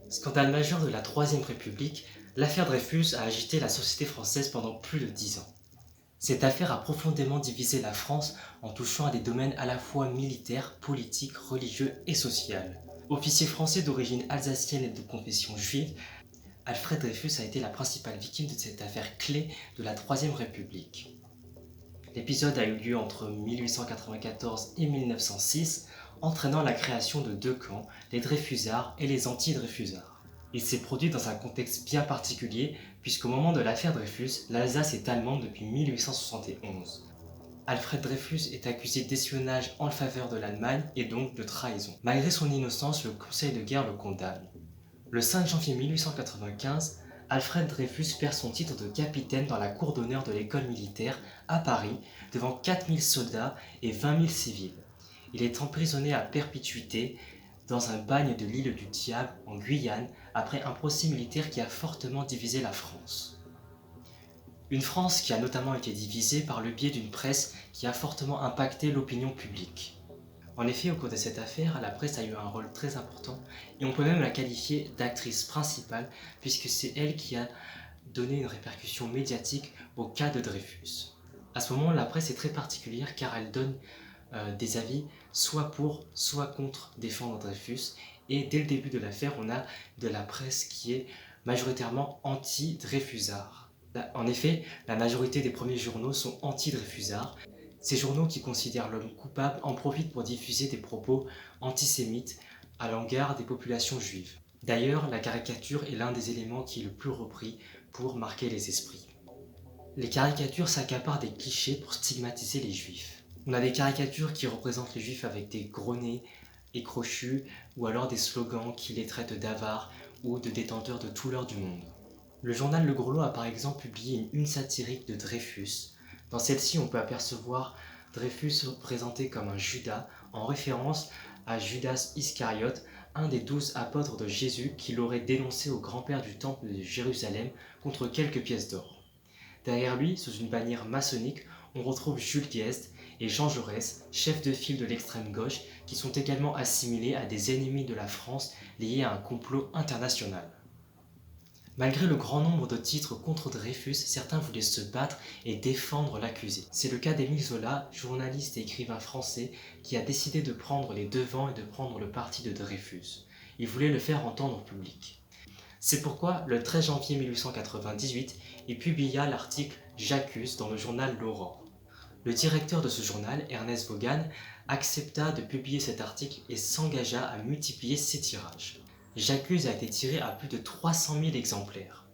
Scandale majeur de la Troisième République, l'affaire Dreyfus a agité la société française pendant plus de 10 ans. Cette affaire a profondément divisé la France en touchant à des domaines à la fois militaires, politiques, religieux et sociaux. Officier français d'origine alsacienne et de confession juive, Alfred Dreyfus a été la principale victime de cette affaire clé de la Troisième République. L'épisode a eu lieu entre 1894 et 1906, entraînant la création de deux camps, les Dreyfusards et les anti-Dreyfusards. Il s'est produit dans un contexte bien particulier, puisqu'au moment de l'affaire Dreyfus, l'Alsace est allemande depuis 1871. Alfred Dreyfus est accusé d'espionnage en faveur de l'Allemagne et donc de trahison. Malgré son innocence, le Conseil de guerre le condamne. Le 5 janvier 1895, Alfred Dreyfus perd son titre de capitaine dans la cour d'honneur de l'école militaire à Paris, devant 4000 soldats et 20 000 civils. Il est emprisonné à perpétuité dans un bagne de l'île du Diable en Guyane après un procès militaire qui a fortement divisé la France. Une France qui a notamment été divisée par le biais d'une presse qui a fortement impacté l'opinion publique. En effet, au cours de cette affaire, la presse a eu un rôle très important et on peut même la qualifier d'actrice principale puisque c'est elle qui a donné une répercussion médiatique au cas de Dreyfus. À ce moment, la presse est très particulière car elle donne des avis soit pour, soit contre défendre Dreyfus et dès le début de l'affaire, on a de la presse qui est majoritairement anti-Dreyfusard. En effet, la majorité des premiers journaux sont anti-Dreyfusard. Ces journaux qui considèrent l'homme coupable en profitent pour diffuser des propos antisémites à l'égard des populations juives. D'ailleurs, la caricature est l'un des éléments qui est le plus repris pour marquer les esprits. Les caricatures s'accaparent des clichés pour stigmatiser les juifs. On a des caricatures qui représentent les juifs avec des gros nez et crochus, ou alors des slogans qui les traitent d'avares ou de détenteurs de tout l'or du monde. Le journal Le Gros Lot a par exemple publié une satirique de Dreyfus. Dans celle-ci, on peut apercevoir Dreyfus représenté comme un Judas, en référence à Judas Iscariote, un des 12 apôtres de Jésus qui l'aurait dénoncé au grand-père du temple de Jérusalem contre quelques pièces d'or. Derrière lui, sous une bannière maçonnique, on retrouve Jules Guesde et Jean Jaurès, chefs de file de l'extrême gauche, qui sont également assimilés à des ennemis de la France liés à un complot international. Malgré le grand nombre de titres contre Dreyfus, certains voulaient se battre et défendre l'accusé. C'est le cas d'Émile Zola, journaliste et écrivain français, qui a décidé de prendre les devants et de prendre le parti de Dreyfus. Il voulait le faire entendre au public. C'est pourquoi, le 13 janvier 1898, il publia l'article « J'accuse » dans le journal L'Aurore. Le directeur de ce journal, Ernest Vaughan, accepta de publier cet article et s'engagea à multiplier ses tirages. J'accuse a été tiré à plus de 300 000 exemplaires.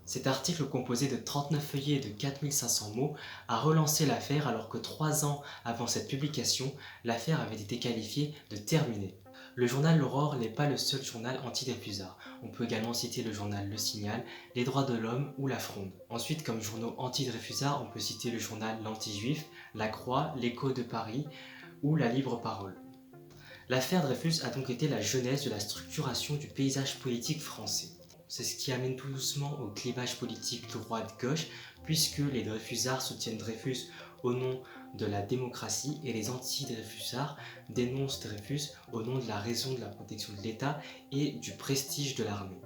Cet article, composé de 39 feuillets et de 4500 mots, a relancé l'affaire alors que 3 ans avant cette publication, l'affaire avait été qualifiée de terminée. Le journal L'Aurore n'est pas le seul journal anti-Dreyfusard. On peut également citer le journal Le Signal, Les Droits de l'Homme ou La Fronde. Ensuite, comme journaux anti-Dreyfusard, on peut citer le journal L'Anti-Juif, La Croix, L'Écho de Paris ou La Libre Parole. L'affaire Dreyfus a donc été la genèse de la structuration du paysage politique français. C'est ce qui amène tout doucement au clivage politique droite-gauche, puisque les Dreyfusards soutiennent Dreyfus au nom de la démocratie et les anti-Dreyfusards dénoncent Dreyfus au nom de la raison de la protection de l'État et du prestige de l'armée.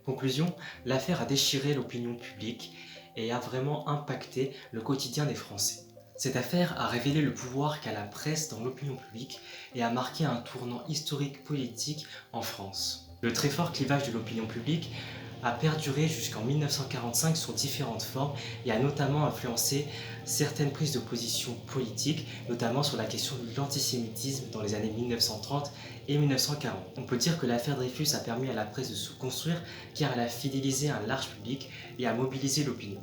Conclusion, l'affaire a déchiré l'opinion publique et a vraiment impacté le quotidien des Français. Cette affaire a révélé le pouvoir qu'a la presse dans l'opinion publique et a marqué un tournant historique politique en France. Le très fort clivage de l'opinion publique a perduré jusqu'en 1945 sous différentes formes et a notamment influencé certaines prises de position politiques, notamment sur la question de l'antisémitisme dans les années 1930 et 1940. On peut dire que l'affaire Dreyfus a permis à la presse de se construire car elle a fidélisé un large public et a mobilisé l'opinion.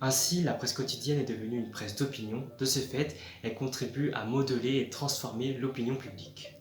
Ainsi, la presse quotidienne est devenue une presse d'opinion. De ce fait, elle contribue à modeler et transformer l'opinion publique.